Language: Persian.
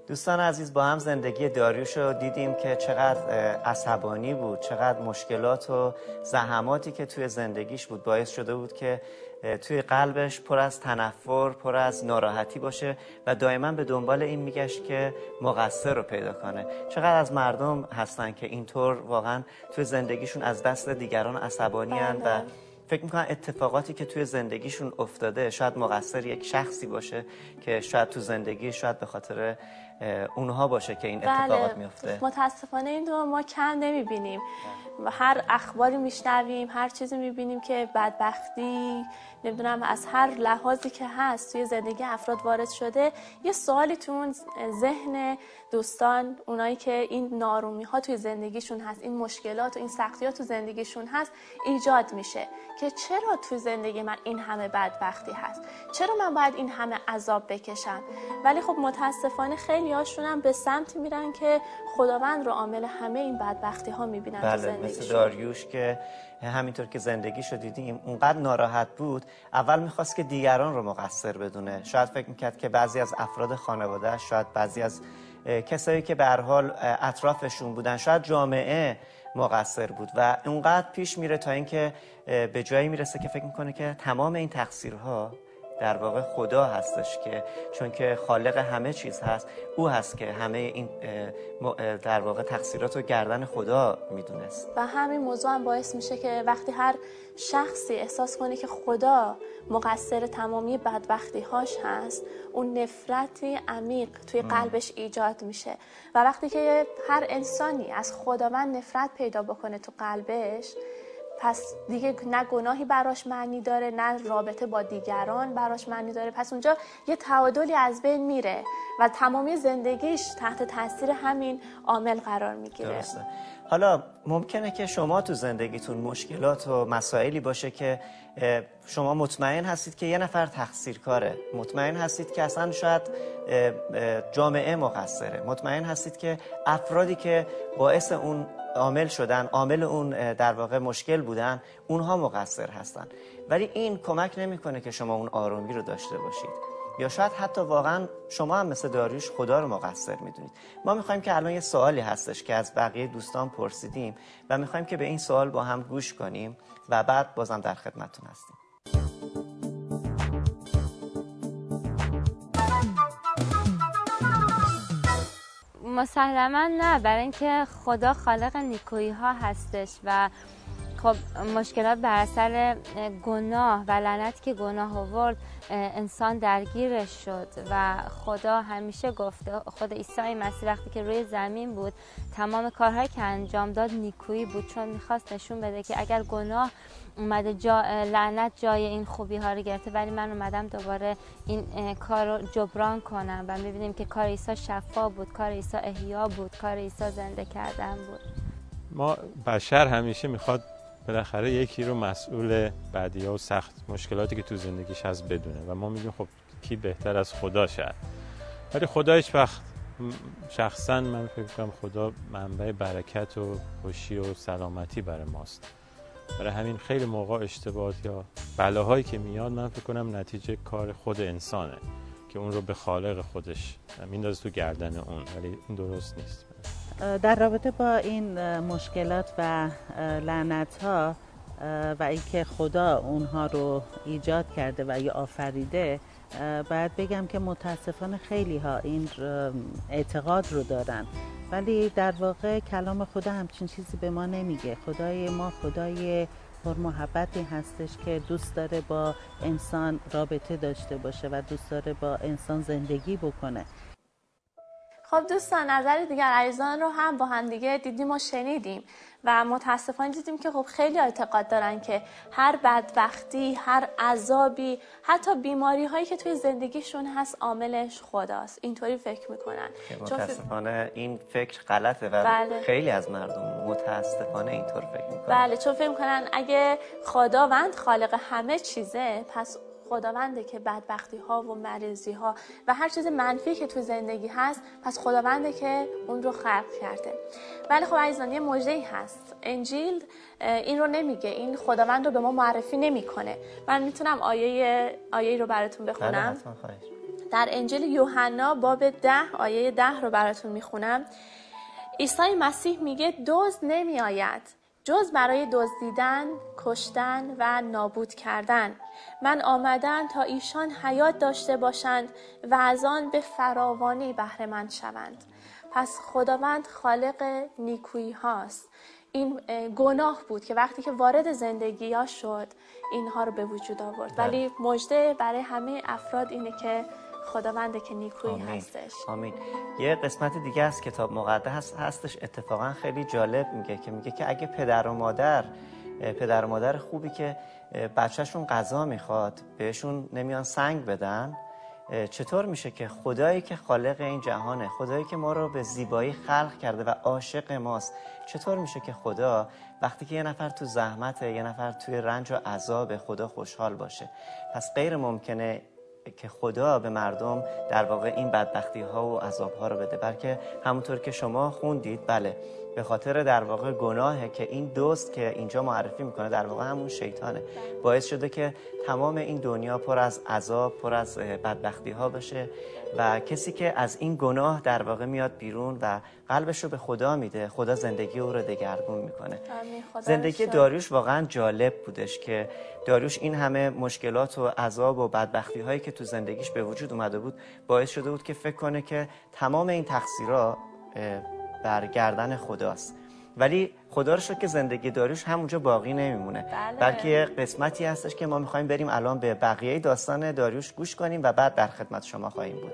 دوستان عزیز، با هم زندگی داریوش رو دیدیم که چقدر عصبانی بود، چقدر مشکلات و زحماتی که توی زندگیش بود باعث شده بود که توی قلبش پر از تنفر، پر از ناراحتی باشه و دائما به دنبال این میگشت که مقصر رو پیدا کنه. چقدر از مردم هستن که اینطور واقعا توی زندگیشون از دست دیگران عصبانی هستند و فکر میکنن اتفاقاتی که توی زندگیشون افتاده شاید مقصر یک شخصی باشه که شاید تو زندگی شاید به خاطر اونها باشه که این اتفاقات میفته. متاسفانه این رو ما کم نمیبینیم. هر اخباری میشنویم، هر چیزی میبینیم که بدبختی نمیدونم از هر لحاظی که هست توی زندگی افراد وارد شده. یه سوالی تو اون ذهن دوستان، اونایی که این نارومی ها توی زندگیشون هست، این مشکلات و این سختی ها تو زندگیشون هست ایجاد میشه که چرا تو زندگی من این همه بدبختی هست، چرا من باید این همه عذاب بکشم. ولی خب متاسفانه خیلی هاشون هم به سمتی میرن که خداوند رو عامل همه این بدبختی ها میبینن تو زندگیشون. مثل داریوش که همینطور که زندگیشو دیدیم اونقدر ناراحت بود، اول میخواست که دیگران رو مقصر بدونه. شاید فکر میکرد که بعضی از افراد خانواده، شاید بعضی از کسایی که به هر حال اطرافشون بودن، شاید جامعه مقصر بود و اونقدر پیش میره تا اینکه به جایی میرسه که فکر میکنه که تمام این تقصیرها در واقع خدا هستش، که چون که خالق همه چیز هست، او هست که همه این در واقع تقصیرات رو گردن خدا میدونست. و همین موضوع هم باعث میشه که وقتی هر شخصی احساس کنه که خدا مقصر تمامی بدبختی هاش هست، اون نفرتی عمیق توی قلبش ایجاد میشه. و وقتی که هر انسانی از خداوند نفرت پیدا بکنه تو قلبش، پس دیگه نه گناهی براش معنی داره، نه رابطه با دیگران براش معنی داره. پس اونجا یه تعادلی از بین میره و تمامی زندگیش تحت تاثیر همین عامل قرار میگیره. درسته. حالا ممکنه که شما تو زندگیتون مشکلات و مسائلی باشه که شما مطمئن هستید که یه نفر تقصیرکاره، مطمئن هستید که اصلا شاید جامعه مقصره، مطمئن هستید که افرادی که باعث اون عامل شدن، عامل اون در واقع مشکل بودن، اونها مقصر هستن. ولی این کمک نمیکنه که شما اون آرومی رو داشته باشید، یا شاید حتی واقعا شما هم مثل داریوش خدا رو مقصر میدونید. ما میخوایم که الان یه سوالی هستش که از بقیه دوستان پرسیدیم و میخوایم که به این سوال با هم گوش کنیم و بعد بازم در خدمتتون هستیم. مسلما نه، برای اینکه خدا خالق نیکویی ها هستش و خب مشکلات بر اثر گناه و لعنتی که گناه آورد انسان درگیرش شد و خدا همیشه گفته، خود عیسی مسیح وقتی که روی زمین بود تمام کارهایی که انجام داد نیکویی بود، چون میخواست نشون بده که اگر گناه اومده لعنت جای این خوبی ها رو گرفته، ولی من اومدم دوباره این کار رو جبران کنم. و میبینیم که کار عیسی شفا بود، کار عیسی احیا بود، کار عیسی زنده کردن بود. ما بشر همیشه میخواد بالاخره یکی رو مسئول بدی‌ها و سخت مشکلاتی که تو زندگیش هست بدونه و ما میگیم خب کی بهتر از خدا شد. ولی خدا هیچ وقت، شخصا من فکر کنم خدا منبع برکت و خوشی و سلامتی برای ماست. برای همین خیلی موقع اشتباهات یا بلاهایی که میاد من فکر کنم نتیجه کار خود انسانه که اون رو به خالق خودش میندازه تو گردن اون، ولی این درست نیست. در رابطه با این مشکلات و لعنت‌ها و اینکه خدا اونها رو ایجاد کرده و یا آفریده، باید بگم که متاسفانه خیلی ها این اعتقاد رو دارن، ولی در واقع کلام خدا همچین چیزی به ما نمیگه. خدای ما خدای پرمحبتی هستش که دوست داره با انسان رابطه داشته باشه و دوست داره با انسان زندگی بکنه. خب دوستان، نظر دیگر عزیزان رو هم با هم دیگه دیدیم و شنیدیم و متاسفانه دیدیم که خب خیلی اعتقاد دارن که هر بدبختی، هر عذابی، حتی بیماری هایی که توی زندگیشون هست عاملش خداست. اینطوری فکر میکنن. متاسفانه این فکر غلطه و خیلی از مردم متاسفانه اینطور فکر میکنن. بله، چون فکر میکنن اگه خداوند خالق همه چیزه، پس خداونده که بدبختی ها و مریضی ها و هر چیز منفی که تو زندگی هست، پس خداونده که اون رو خلق کرده. ولی خب عزیزان، یه موضوعی هست، انجیل این رو نمیگه، این خداوند رو به ما معرفی نمیکنه. من میتونم آیه رو براتون بخونم. در انجیل یوحنا باب 10 آیه 10 رو براتون میخونم. عیسی مسیح میگه دزد نمی آید جز برای دزدیدن، کشتن و نابود کردن. من آمدم تا ایشان حیات داشته باشند و از آن به فراوانی بهره مند شوند. پس خداوند خالق نیکویی هاست. این گناه بود که وقتی که وارد زندگی ها شد اینها رو به وجود آورد. ولی مژده برای همه افراد اینه که خداونده که نیکویی هستش. آمین. یه قسمت دیگه از کتاب مقدس هستش اتفاقا خیلی جالب میگه که اگه پدر و مادر خوبی که بچهشون غذا میخواد بهشون نمیان سنگ بدن، چطور میشه که خدایی که خالق این جهانه، خدایی که ما رو به زیبایی خلق کرده و عاشق ماست، چطور میشه که خدا وقتی که یه نفر تو زحمته، یه نفر توی رنج و عذاب، خدا خوشحال باشه؟ پس غیر ممکنه که خدا به مردم در واقع این بدبختی ها و عذاب ها رو بده، بلکه همونطور که شما خوندید، بله، به خاطر در واقع گناهه که این دوست که اینجا معرفی میکنه در واقع همون شیطانه، باعث شده که تمام این دنیا پر از عذاب، پر از بدبختی ها بشه و کسی که از این گناه در واقع میاد بیرون و قلبش رو به خدا میده، خدا زندگی او رو دگرگون میکنه. زندگی داریوش واقعا جالب بودش که داریوش این همه مشکلات و عذاب و بدبختی هایی که تو زندگیش به وجود اومده بود باعث شده بود که فکر کنه که تمام این تقصیرها بر گردن خداست. ولی خدا رو شکر که زندگی داریوش همونجا باقی نمیمونه، بلکه قسمتی هستش که ما میخوایم بریم الان به بقیه داستان داریوش گوش کنیم و بعد در خدمت شما خواهیم بود.